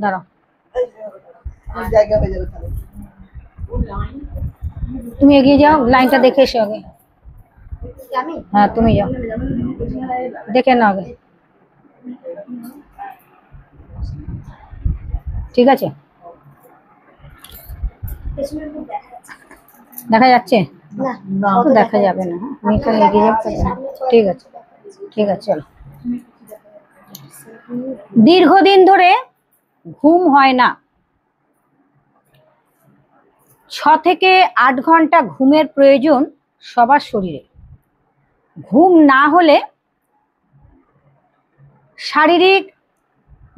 দাঁড়াও, জায়গা হয়ে যাবে তাহলে। তুমি এগিয়ে যাও, লাইনটা দেখে এসো আগে। হ্যাঁ তুমি যাও, দেখে নাও আগে। ঠিক আছে, দেখা যাচ্ছে? তো দেখা যাবে না, আমি এখানে এগিয়ে যাবো। ঠিক আছে, ঠিক আছে, চলো। দীর্ঘদিন ধরে ঘুম হয় না। 6 থেকে 8 ঘন্টা ঘুমের প্রয়োজন সবার শরীরে। ঘুম না হলে শারীরিক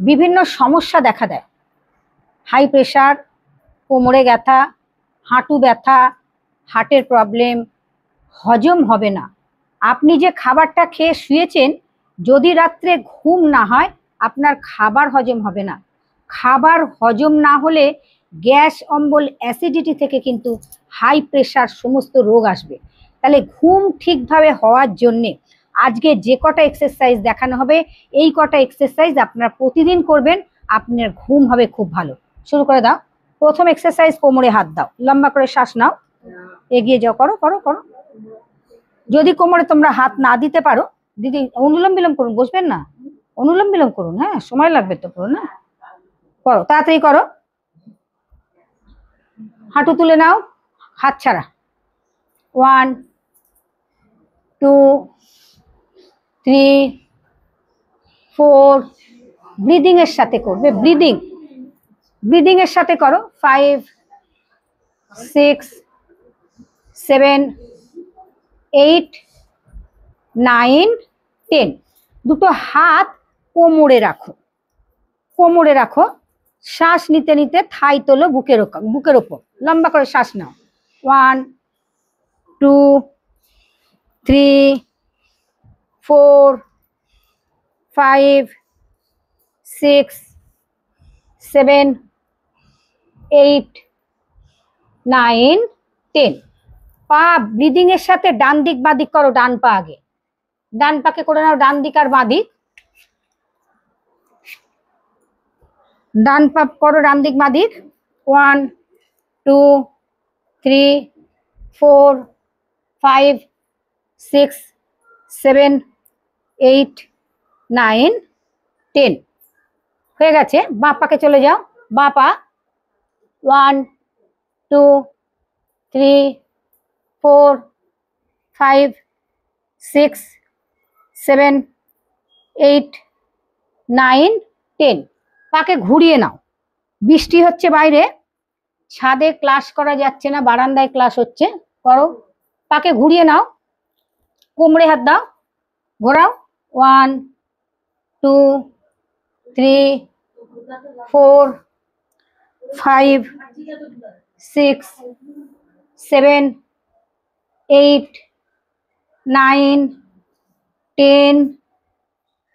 বিভিন্ন সমস্যা দেখা দেয়। হাই প্রেশার, কোমরে ব্যথা, হাঁটু ব্যথা, হার্টের প্রবলেম, হজম হবে না। আপনি যে খাবারটা খেয়ে শুয়েছেন, যদি রাত্রে ঘুম না হয় আপনার খাবার হজম হবে না। খাবার হজম না হলে গ্যাস, অম্বল, অ্যাসিডিটি থেকে কিন্তু হাই প্রেশার সমস্ত রোগ আসবে। তাহলে ঘুম ঠিকভাবে হওয়ার জন্যে আজকে যে কটা এক্সারসাইজ দেখানো হবে, এই কটা এক্সারসাইজ আপনারা প্রতিদিন করবেন, আপনার ঘুম হবে খুব ভালো। শুরু করে দাও। প্রথম এক্সারসাইজ, কোমরে হাত দাও, লম্বা করে শ্বাস নাও, এগিয়ে যাও, করো করো করো। যদি কোমরে তোমরা হাত না দিতে পারো, দিদি অনুলোম বিলোম করুন, বসবেন না, অনুলোম বিলোম করুন, হ্যাঁ সময় লাগবে তো পুরো, না করো, তাড়াতাড়ি করো। হাঁটু তুলে নাও, হাত ছাড়া। 1 2 3 4, ব্রিদিং এর সাথে করবে, ব্রিদিং এর সাথে করো। 5 6 7 8 9 10। দুটো হাত কোমরে রাখো, কোমরে রাখো। শ্বাস নিতে নিতে থাই তোলো বুকের ওপর, লম্বা করে শ্বাস নাও। 1 2 3 4 5 6 7 8 9 10। পা ব্রিদিং এর সাথে ডান দিক বাঁ দিক করো, ডান পা আগে, ডান পাকে করে নাও ডান দিক আর বাঁ দিক, ডান পা করো ডান দিক বাঁ দিক। 1 2 3 4 5 6 7 8 9 10 হয়ে গেছে। বাঁ পাকে চলে যাও, বাঁ পা। 1 2 3 4 5 6 7 8 9 10। পাকে ঘুরিয়ে নাও। বৃষ্টি হচ্ছে বাইরে, ছাদে ক্লাস করা যাচ্ছে না, বারান্দায় ক্লাস হচ্ছে, করো। পাকে ঘুরিয়ে নাও, কোমরে হাত দাও, ঘোরাও। 1 2 3 4 5 6 7 8 9 10।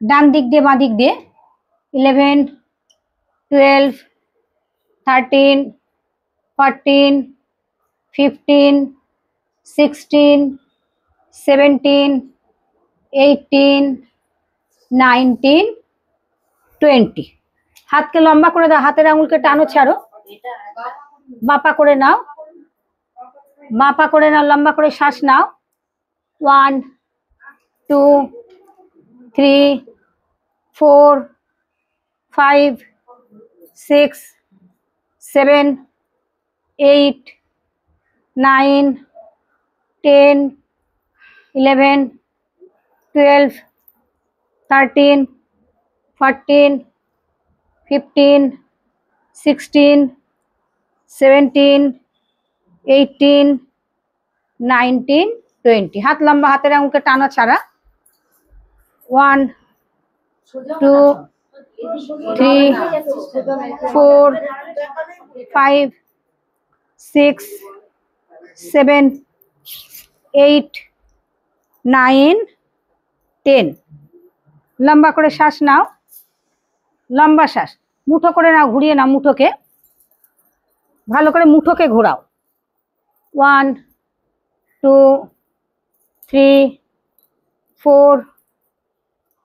ডান দিক দিয়ে বাঁ দিক দিয়ে। 11 12 13 14 15 16 17 18 19 20। হাতকে লম্বা করে দাও, হাতের আঙুলকে টানো, ছাড়ো। মাপা করে নাও, মাপা করে নাও, লম্বা করে শ্বাস নাও। 1 2 3 4 5 6 7 8 9 10 11 12 13 14 15 16 17 18 19 20। হাত লম্বা, হাতের আঙুলকে টানা, ছাড়া। 1 2 3 4 5 6 7 8 9 10। লম্বা করে শ্বাস নাও, লম্বা শ্বাস। মুঠো করে নাও, ঘুরিয়ে নাও মুঠোকে, ভালো করে মুঠোকে ঘোরাও। 1 2 3 4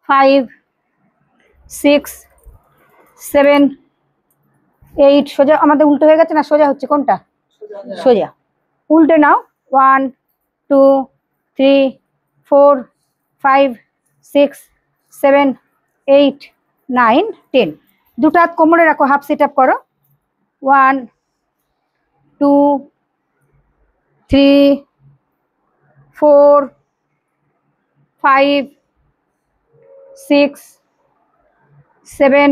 5 6 7 8 সোজা আমাদের উল্টো হয়ে গেছে না সোজা হচ্ছে কোনটা সোজা উল্টে নাও 1 2 3 4 5 6 7 8 9 10 দুটো হাত কোমরে রাখো হাফ সিট আপ করো 1 2 3 4 5 6 7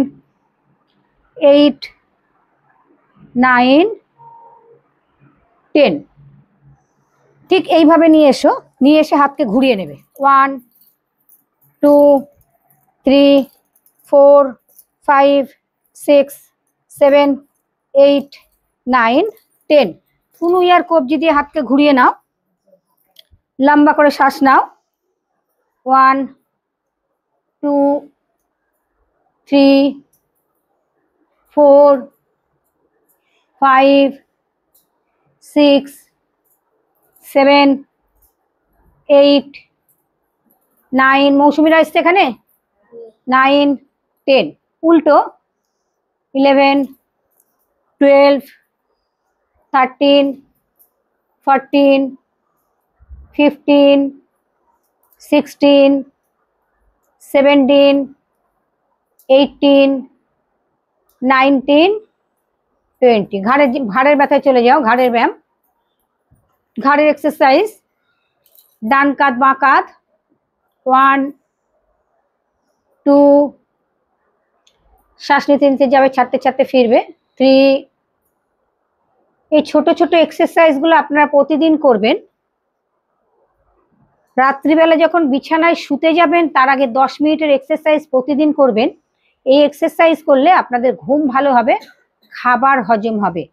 8 9 10 ঠিক এইভাবে নিয়ে এসো নিয়ে এসে হাতকে ঘুরিয়ে নেবে 1 2 3 4 5 6 7 8 9 10 ফুনুইয়ার কবজি দিয়ে হাতকে ঘুরিয়ে নাও লম্বা করে শ্বাস নাও 1 2 3 4 5 6 7 8 9 মৌসুমীরা আসছে এখানে 9 10 উল্টো 11 12 13 14 15 16 17 18 19 20 ঘাড়ের ব্যথায় চলে যাও ঘাড়ের ব্যায়াম ঘাড়ের এক্সারসাইজ ডান কাঁধ বাঁ কাঁধ 1 2 শ্বাস নিতে নিতে যাবে ছাড়তে ছাড়তে ফিরবে 3 এই ছোট ছোট এক্সারসাইজ গুলো আপনারা প্রতিদিন করবেন রাত্রিবেলা যখন বিছানায় শুতে যাবেন তার আগে 10 মিনিটের এক্সারসাইজ প্রতিদিন করবেন এই এক্সারসাইজ করলে আপনাদের ঘুম ভালো হবে খাবার হজম হবে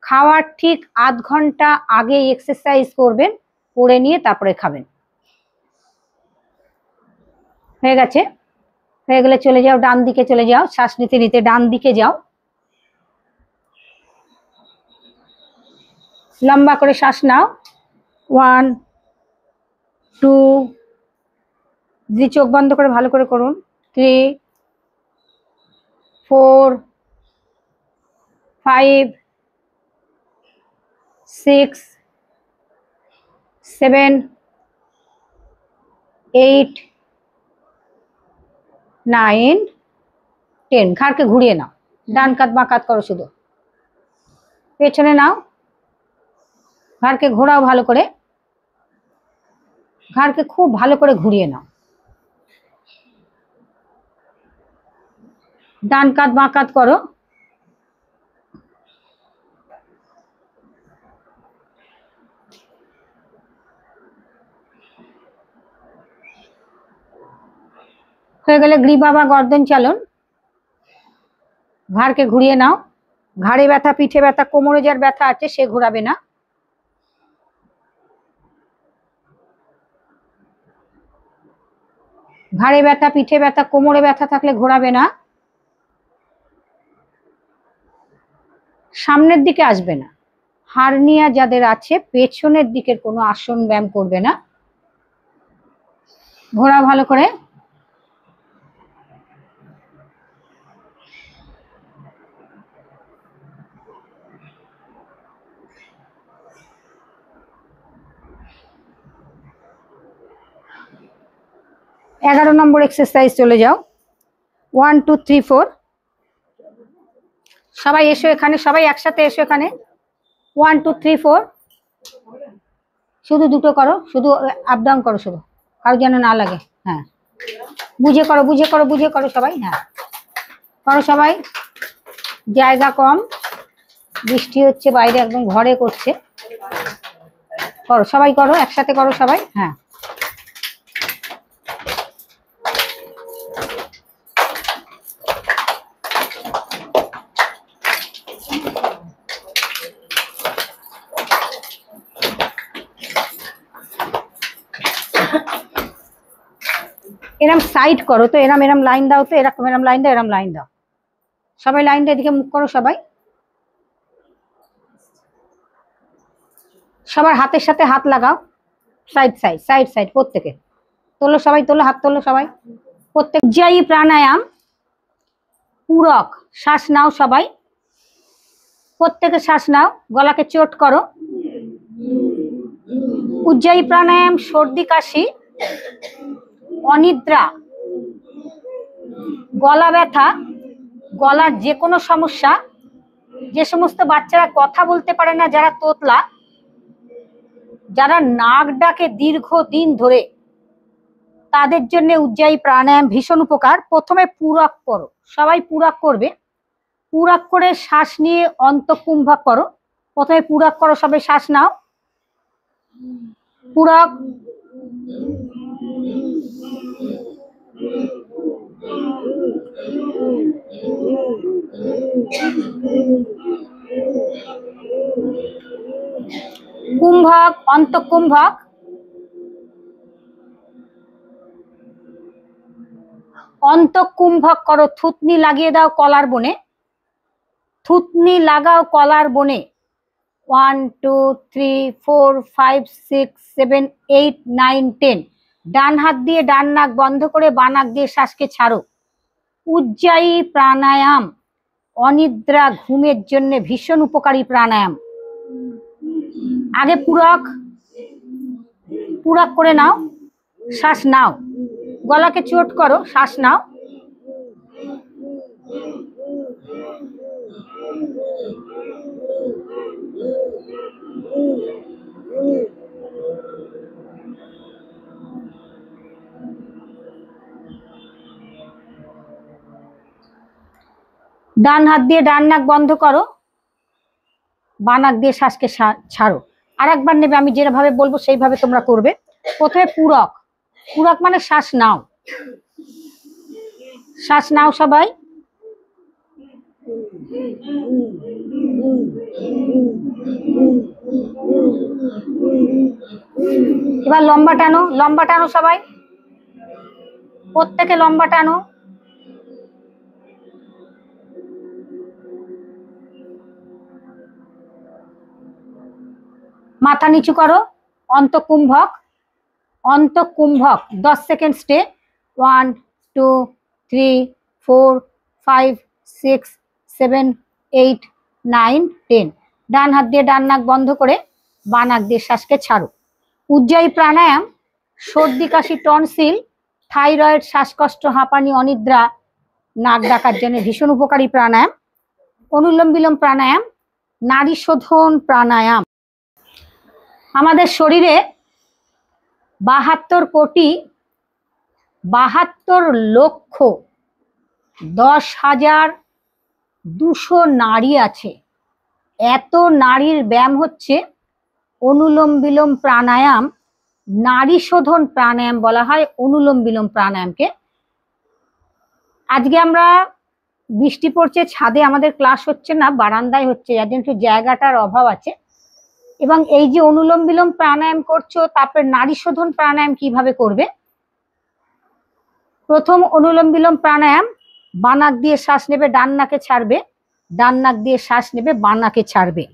খাওয়ার ঠিক আধ ঘন্টা আগে এক্সারসাইজ করবেন করে নিয়ে তারপরে খাবেন হয়ে গেছে হয়ে গেলে চলে যাও ডান দিকে চলে যাও শ্বাস নিতে নিতে ডান দিকে যাও লম্বা করে শ্বাস নাও 1 2 যদি চোখ বন্ধ করে ভালো করে করুন 3 4 5 6 7 8 9 10 ঘাড়কে ঘুরিয়ে নাও ডান কাঁধ বাঁ কাঁধ করো শুধু পেছনে নাও ঘাড়কে ঘোরাও ভালো করে ঘাড়কে খুব ভালো করে ঘুরিয়ে নাও ডান কাঁধ বাঁ কাঁধ করো হয়ে গেলে গ্রীবা বা গর্দন চালন ঘাড়কে ঘুরিয়ে নাও ঘাড়ে ব্যথা পিঠে ব্যথা কোমরে যার ব্যথা আছে সে ঘোরাবে না ঘাড়ে ব্যথা পিঠে ব্যথা কোমরে ব্যথা থাকলে ঘোরাবে না সামনের দিকে আসবে না হার্নিয়া যাদের আছে পেছনের দিকের কোনো আসন ব্যায়াম করবে না ঘোরা ভালো করে एगारो नम्बर एक्सारसाइज चले जाओ 1 2 3 4 सबाई एसो एखाने सबाई एकसाथे एसो एखाने 1 2 3 4 शुधु दुटो करो शुधु आप डाउन करो शुधु कारो जेन ना लागे हाँ बुझे करो सबाई हाँ करो सबाई जायगा कम बृष्टि होच्छे बाइरे एकदम घरे करछे करो सबाई करो एकसाथे करो सबाई हाँ एरम साइड करो तो एरम एरम लाइन दाओ तो एरम लाइन दाओ एरम लाइन दाओ सबाई लाइन दिके मुख करो सबाई सबार हाथेर साथे हाथ लागाओ साइड साइड साइड साइड प्रत्येके तोलो सबाई तोलो हाथ तोलो सबाई प्रत्येक उज्जायी प्राणायाम पूरक श्वास नाओ सबाई প্রত্যেকে শ্বাস নাও, গলাকে চোট করো। উজ্জায়ী প্রাণায়াম সর্দি কাশি, অনিদ্রা, গলা ব্যথা, গলার যে কোনো সমস্যা, যে সমস্ত বাচ্চারা কথা বলতে পারে না, যারা তোতলা, যারা নাক ডাকে দীর্ঘদিন ধরে, তাদের জন্য উজ্জায়ী প্রাণায়াম ভীষণ উপকার। প্রথমে পুরক করো, সবাই পুরক করবে। পুরক করে শ্বাস নিয়ে অন্তঃকুম্ভক করো। প্রথমে পুরক করো, সবাই শ্বাস নাও। পুরক। কুম্ভক, অন্তঃকুম্ভক। অন্তঃকুম্ভক করো, থুতনি লাগিয়ে দাও কলার বনে। থুতনি লাগাও কলার বনে। 1 2 3 4 5 6 7 8 9 10। ডান হাত দিয়ে ডান নাক বন্ধ করে বাঁ নাক দিয়ে শ্বাসকে ছাড়ো। উজ্জায়ী প্রাণায়াম অনিদ্রা ঘুমের জন্য ভীষণ উপকারী প্রাণায়াম। আগে পুরক, পুরক করে নাও, শ্বাস নাও, গলাকে চোট করো, শ্বাস নাও। ডান হাত দিয়ে ডান নাক বন্ধ করো, বাঁ নাক দিয়ে শ্বাসকে ছাড়ো। আর একবার নেবে, আমি যেভাবে বলবো সেইভাবে তোমরা করবে। প্রথমে পুরক, পুরক মানে শ্বাস নাও, শ্বাস নাও সবাই। এবার লম্বা টানো, লম্বা টানো সবাই, প্রত্যেকে লম্বা টানো। মাথা নিচু করো, অন্তঃকুম্ভক। অন্তঃকুম্ভক 10 সেকেন্ড স্টে। 1 2 3 4 5 6 7 8 9 10। ডান হাত দিয়ে ডান নাক বন্ধ করে বাঁ নাক দিয়ে শ্বাসকে ছাড়ো। উজ্জায়ী প্রাণায়াম সর্দি কাশি, টনসিল, থাইরয়েড, শ্বাসকষ্ট, হাঁপানি, অনিদ্রা, নাক ডাকার জন্য ভীষণ উপকারী প্রাণায়াম। অনুলোম বিলোম প্রাণায়াম নারী শোধন প্রাণায়াম। আমাদের শরীরে 72 কোটি 72 লক্ষ 10,200 নারী আছে। এত নারীর ব্যায়াম হচ্ছে অনুলোম বিলোম প্রাণায়াম। নারী শোধন প্রাণায়াম বলা হয় অনুলোম বিলোম প্রাণায়ামকে। আজকে আমরা বৃষ্টি পড়ছে, ছাদে আমাদের ক্লাস হচ্ছে না, বারান্দায় হচ্ছে, যার জন্য একটু জায়গাটার অভাব আছে। এবং এই যে অনুলোম বিলোম প্রাণায়াম করছো, তারপরে নারী শোধন প্রাণায়াম কিভাবে করবে। প্রথম অনুলোম বিলোম প্রাণায়াম, বাঁ নাক দিয়ে শ্বাস নেবে, ডান নাকে ছাড়বে, ডান নাক দিয়ে শ্বাস নেবে, বাঁ নাকে ছাড়বে।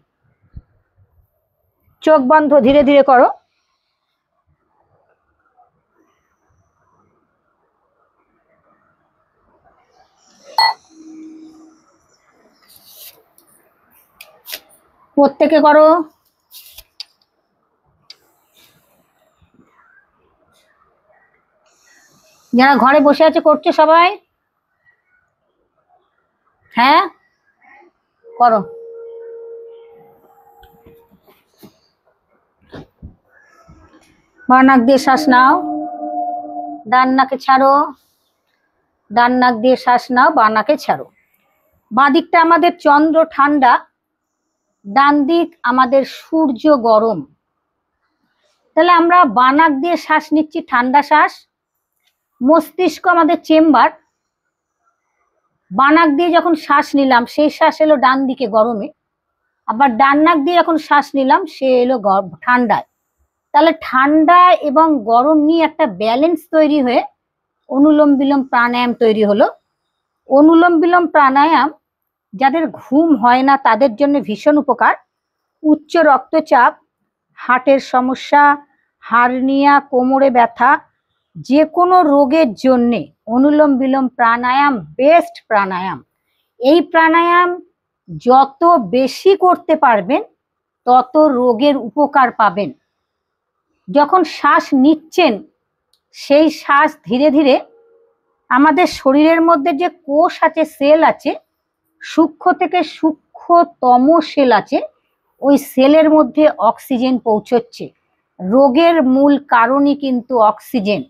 চোখ বন্ধ, ধীরে ধীরে করো। প্রত্যেকে করো। যারা ঘরে বসে আছে করছে সবাই? হ্যাঁ করো। বাঁ নাক দিয়ে শ্বাস নাও, ডান নাকে ছাড়ো, ডান নাক দিয়ে শ্বাস নাও, বাঁ নাকে ছাড়ো। বাঁ দিকটা আমাদের চন্দ্র ঠান্ডা, ডান দিক আমাদের সূর্য গরম। তাহলে আমরা বাঁ নাক দিয়ে শ্বাস নিচ্ছি, ঠান্ডা শ্বাস। মস্তিষ্ক আমাদের চেম্বার। বাঁ নাক দিয়ে যখন শ্বাস নিলাম, সেই শ্বাস এলো ডান দিকে গরমে। আবার ডান নাক দিয়ে যখন শ্বাস নিলাম, সে এলো ঠান্ডায়। তাহলে ঠান্ডা এবং গরম নিয়ে একটা ব্যালেন্স তৈরি হয়ে অনুলোম বিলোম প্রাণায়াম তৈরি হলো। অনুলোম বিলোম প্রাণায়াম যাদের ঘুম হয় না তাদের জন্য ভীষণ উপকার। উচ্চ রক্তচাপ, হার্টের সমস্যা, হার্নিয়া, কোমরে ব্যথা, যে কোনো রোগের জন্যে অনুলোম বিলোম প্রাণায়াম বেস্ট প্রাণায়াম। এই প্রাণায়াম যত বেশি করতে পারবেন তত রোগের উপকার পাবেন। যখন শ্বাস নিচ্ছেন সেই শ্বাস ধীরে ধীরে আমাদের শরীরের মধ্যে যে কোষ আছে, সেল আছে, সূক্ষ্ম থেকে সূক্ষ্মতম সেল আছে, ওই সেলের মধ্যে অক্সিজেন পৌঁছচ্ছে। রোগের মূল কারণই কিন্তু অক্সিজেন।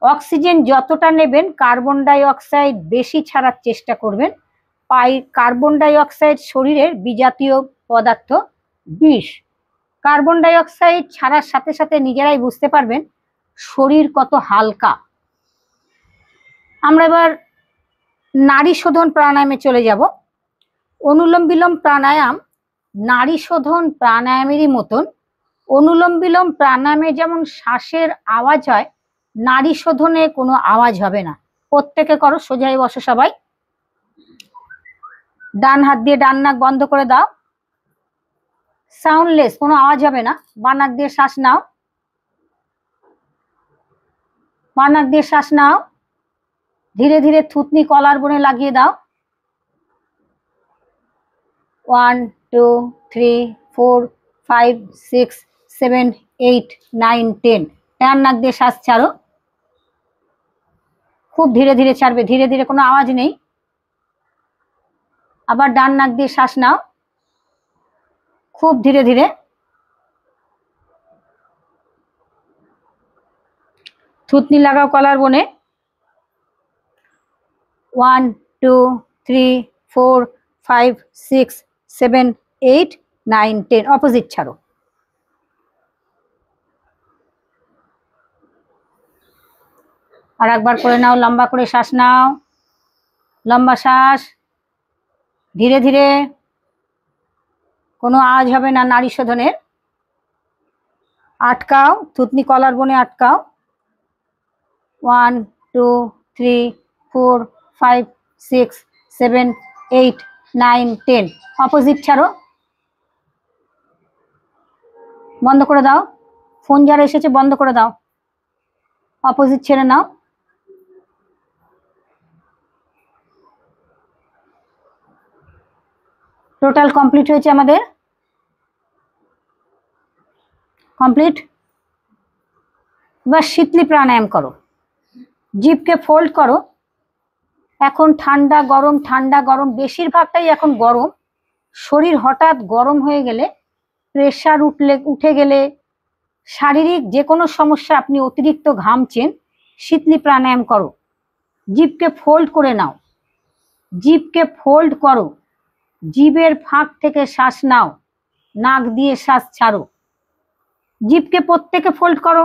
অক্সিজেন যতটা নেবেন কার্বন ডাই অক্সাইড বেশি ছাড়ার চেষ্টা করবেন। কার্বন ডাই অক্সাইড শরীরের বিজাতীয় পদার্থ, বিষ। কার্বন ডাই অক্সাইড ছাড়ার সাথে সাথে নিজেরাই বুঝতে পারবেন শরীর কত হালকা। আমরা এবার নাড়ি শোধন প্রাণায়ামে চলে যাব। অনুলোম বিলোম প্রাণায়াম নাড়ি শোধন প্রাণায়ামেরই মতন। অনুলোম বিলোম প্রাণায়ামে যেমন শ্বাসের আওয়াজ হয়, নাড়ি শোধনে কোনো আওয়াজ হবে না। প্রত্যেকে করো, সোজা হয়ে বসো সবাই। ডান হাত দিয়ে ডান নাক বন্ধ করে দাও, সাউন্ডলেস, কোনো আওয়াজ হবে না। বাঁ নাক দিয়ে শ্বাস নাও, বাঁ নাক দিয়ে শ্বাস নাও। ধীরে ধীরে থুতনি কলার বনে লাগিয়ে দাও। 1 2 3 4 5 6 7 8 9 10। ডান নাক দিয়ে শ্বাস ছাড়ো, খুব ধীরে ধীরে ছাড়বে, ধীরে ধীরে, কোনো আওয়াজ নেই। আবার ডান নাক দিয়ে শ্বাস নাও, খুব ধীরে ধীরে। থুতনি লাগাও কলার বনে। 1 2 3 4 5 6 7 8 9 10। অপোজিট ছাড়ো। আর একবার করে নাও, লম্বা করে শ্বাস নাও, লম্বা শ্বাস, ধীরে ধীরে, কোনো আওয়াজ হবে না নাড়ি শোধনের। আটকাও, থুতনি কলার বনে আটকাও। 1 2 3 4 5 6 7 8 9 10। অপোজিট ছাড়ো, বন্ধ করে দাও। ফোন যারা এসেছে বন্ধ করে দাও, অপোজিট ছেড়ে নাও। টোটাল কমপ্লিট হয়েছে আমাদের, কমপ্লিট। এবার শীতলি প্রাণায়াম করো, জিভকে ফোল্ড করো। এখন ঠান্ডা গরম, ঠান্ডা গরম, বেশিরভাগটাই এখন গরম। শরীর হঠাৎ গরম হয়ে গেলে, প্রেশার উঠে গেলে, শারীরিক যে কোনো সমস্যা, আপনি অতিরিক্ত ঘামছেন, শীতলি প্রাণায়াম করো। জিভকে ফোল্ড করে নাও, জিভকে ফোল্ড করো। জিভের ফাঁক থেকে শ্বাস নাও, নাক দিয়ে শ্বাস ছাড়ো। জিভকে প্রত্যেকে ফোল্ড করো,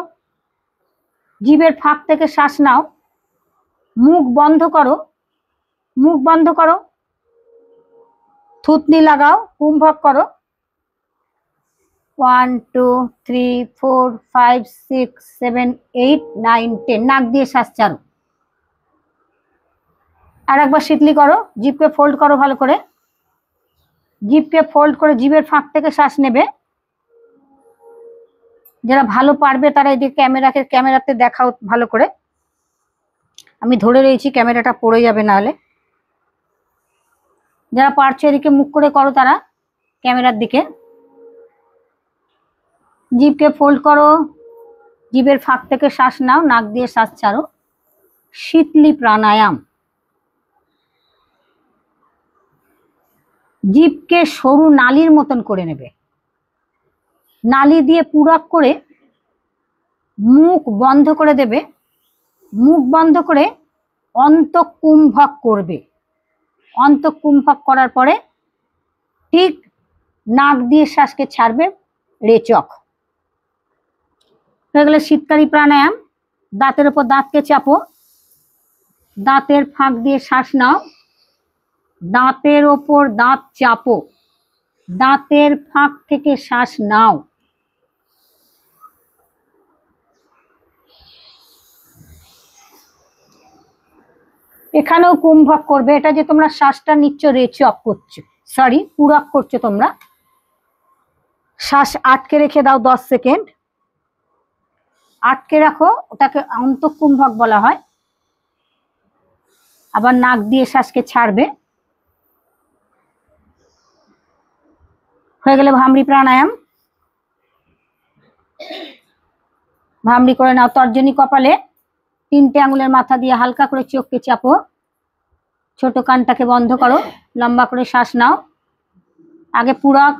জিভের ফাঁক থেকে শ্বাস নাও। মুখ বন্ধ করো, মুখ বন্ধ করো। থুতনি লাগাও, কুম্ভক করো। 1 2 3 4 5 6 7 8 9 10। নাক দিয়ে শ্বাস ছাড়ো। আর একবার শীতলি করো, জিভকে ফোল্ড করো ভালো করে। জিভকে ফোল্ড করে জিভের ফাঁক থেকে শ্বাস নেবে। যারা ভালো পারবে তারা এদিকে ক্যামেরাতে দেখাও ভালো করে। আমি ধরে রয়েছি, ক্যামেরাটা পড়ে যাবে নাহলে। যারা পারছো এদিকে মুখ করে করো, তারা ক্যামেরার দিকে। জিভকে ফোল্ড করো, জিভের ফাঁক থেকে শ্বাস নাও, নাক দিয়ে শ্বাস ছাড়ো। শীতলি প্রাণায়াম। জিভকে সরু নালীর মতন করে নেবে, নালী দিয়ে পুরাক করে মুখ বন্ধ করে দেবে। মুখ বন্ধ করে অন্তঃকুম্ভক করবে। অন্তঃকুম্ভক করার পরে ঠিক নাক দিয়ে শ্বাসকে ছাড়বে, রেচক। হয়ে গেলে শীতকালী প্রাণায়াম। দাঁতের উপর দাঁতকে চাপো, দাঁতের ফাঁক দিয়ে শ্বাস নাও, দাঁতের ওপর দাঁত চাপো, দাঁতের ফাঁক থেকে শ্বাস নাও। এখানেও কুম্ভক করবে। এটা যে তোমরা শ্বাসটা নিচ্ছ, রেচক করছো, সরি পুরাক করছো তোমরা। শ্বাস আটকে রেখে দাও 10 সেকেন্ড, আটকে রাখো, ওটাকে অন্তঃকুম্ভক বলা হয়। আবার নাক দিয়ে শ্বাসকে ছাড়বে। হয়ে গেলে ভামরি প্রাণায়াম। ভামরি করে নাও। তর্জনী কপালে 3টে আঙুলের মাথা দিয়ে হালকা করে চোখকে চাপো, ছোট কানটাকে বন্ধ করো, লম্বা করে শ্বাস নাও। আগে পুরাক,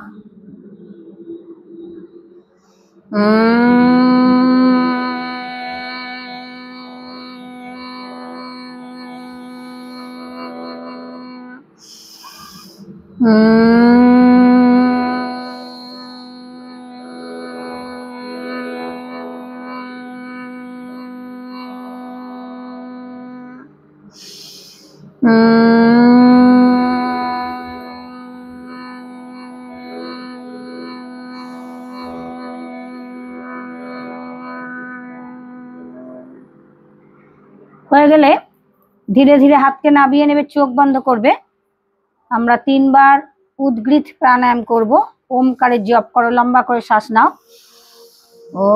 হয়ে গেলে ধীরে ধীরে হাতকে নামিয়ে নেবে, চোখ বন্ধ করবে। আমরা 3বার উদ্গৃত প্রাণায়াম করব। ওমকারের জপ করো, লম্বা করে শ্বাস নাও। ও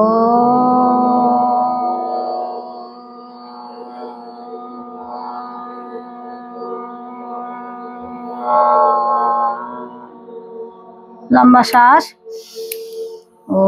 লম্বা শ্বাস। ও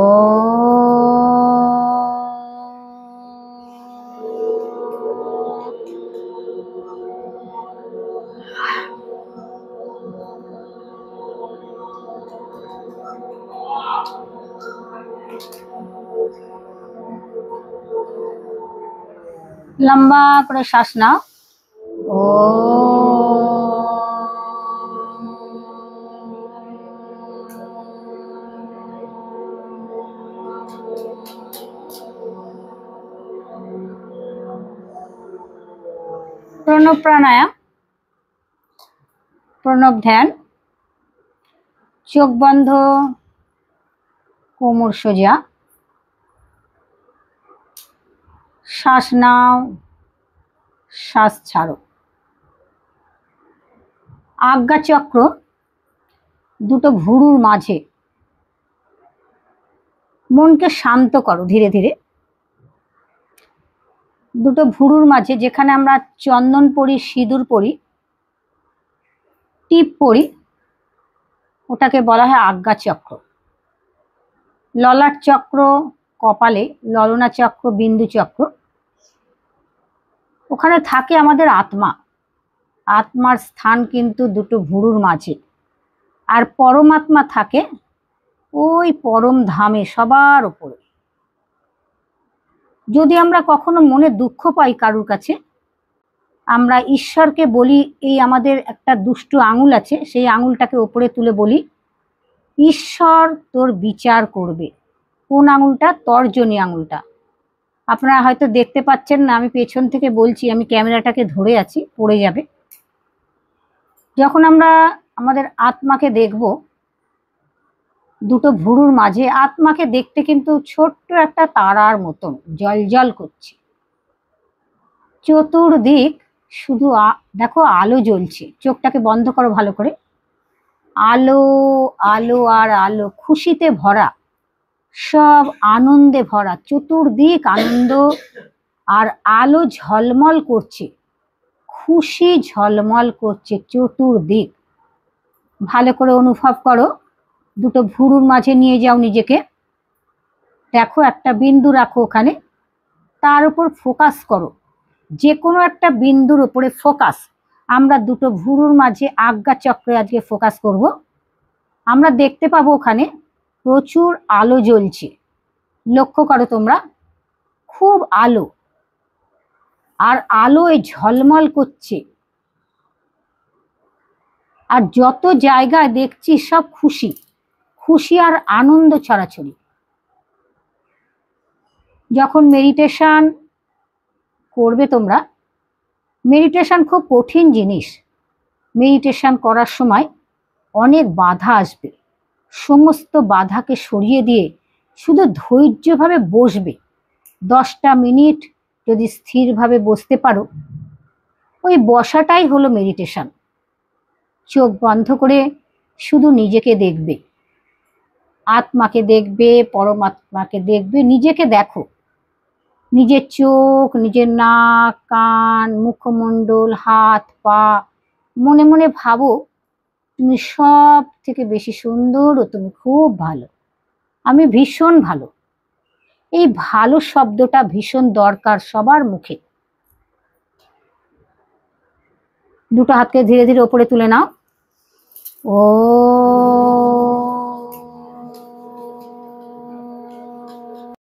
লম্বা করে শ্বাস নাও। ও প্রণব প্রাণায়াম, প্রণব ধ্যান। চোখ বন্ধ, কোমর সোজা, শ্বাস নাও, শ্বাস ছাড়ো। আজ্ঞা চক্র দুটো ভুরুর মাঝে মনকে শান্ত করো ধীরে ধীরে। দুটো ভুরুর মাঝে যেখানে আমরা চন্দন পরি, সিঁদুর পরি, টিপ পরি, ওটাকে বলা হয় আজ্ঞা চক্র। ললাট চক্র কপালে, ললনা চক্র, বিন্দু চক্র, ওখানে থাকে আমাদের আত্মা। আত্মার স্থান কিন্তু দুটো ভুরুর মাঝে। আর পরমাত্মা থাকে ওই পরম ধামে, সবার উপরে। যদি আমরা কখনো মনে দুঃখ পাই কারুর কাছে, আমরা ঈশ্বরকে বলি, এই আমাদের একটা দুষ্টু আঙুল আছে, সেই আঙুলটাকে ওপরে তুলে বলি, ঈশ্বর তোর বিচার করবে। কোন আঙুলটা? তর্জনী আঙুলটা। আপনারা হয়তো দেখতে পাচ্ছেন না, আমি পেছন থেকে বলছি, আমি ক্যামেরাটাকে ধরে আছি, পড়ে যাবে। যখন আমরা আমাদের আত্মাকে দেখব দুটো ভুরুর মাঝে, আত্মাকে দেখতে কিন্তু ছোট্ট একটা তারার মতন জলজল করছে। চতুর্দিক শুধু দেখো আলো জ্বলছে। চোখটাকে বন্ধ করো ভালো করে। আলো, আলো আর আলো, খুশিতে ভরা, সব আনন্দে ভরা, চতুর্দিক আনন্দ আর আলো ঝলমল করছে, খুশি ঝলমল করছে চতুর্দিক। ভালো করে অনুভব করো। দুটো ভুরুর মাঝে নিয়ে যাও নিজেকে। দেখো একটা বিন্দু রাখো ওখানে, তার উপর ফোকাস করো, যে কোনো একটা বিন্দুর উপরে ফোকাস। আমরা দুটো ভুরুর মাঝে আজ্ঞা চক্রে আজকে ফোকাস করব। আমরা দেখতে পাবো ওখানে প্রচুর আলো জ্বলছে। লক্ষ্য করো তোমরা, খুব আলো, আর আলোয় ঝলমল করছে। আর যত জায়গায় দেখছি সব খুশি, খুশি আর আনন্দ ছড়াছড়ি। যখন মেডিটেশন করবে তোমরা, মেডিটেশন খুব কঠিন জিনিস। মেডিটেশন করার সময় অনেক বাধা আসবে। সমস্ত বাধাকে সরিয়ে দিয়ে শুধু ধৈর্যভাবে বসবে। 10টা মিনিট যদি স্থিরভাবে বসতে পারো, ওই বসাটাই হলো মেডিটেশন। চোখ বন্ধ করে শুধু নিজেকে দেখবে, আত্মাকে দেখবে, পরমাত্মাকে দেখবে, নিজেকে দেখো। নিজের চোখ, নিজের নাক, কান, মুখমণ্ডল, হাত পা, মনে মনে ভাবো তুমি সব থেকে বেশি সুন্দর ও তুমি খুব ভালো। আমি ভীষণ ভালো। এই ভালো শব্দটা ভীষণ দরকার সবার মুখে। দুটো হাতকে ধীরে ধীরে ওপরে তুলে নাও। ও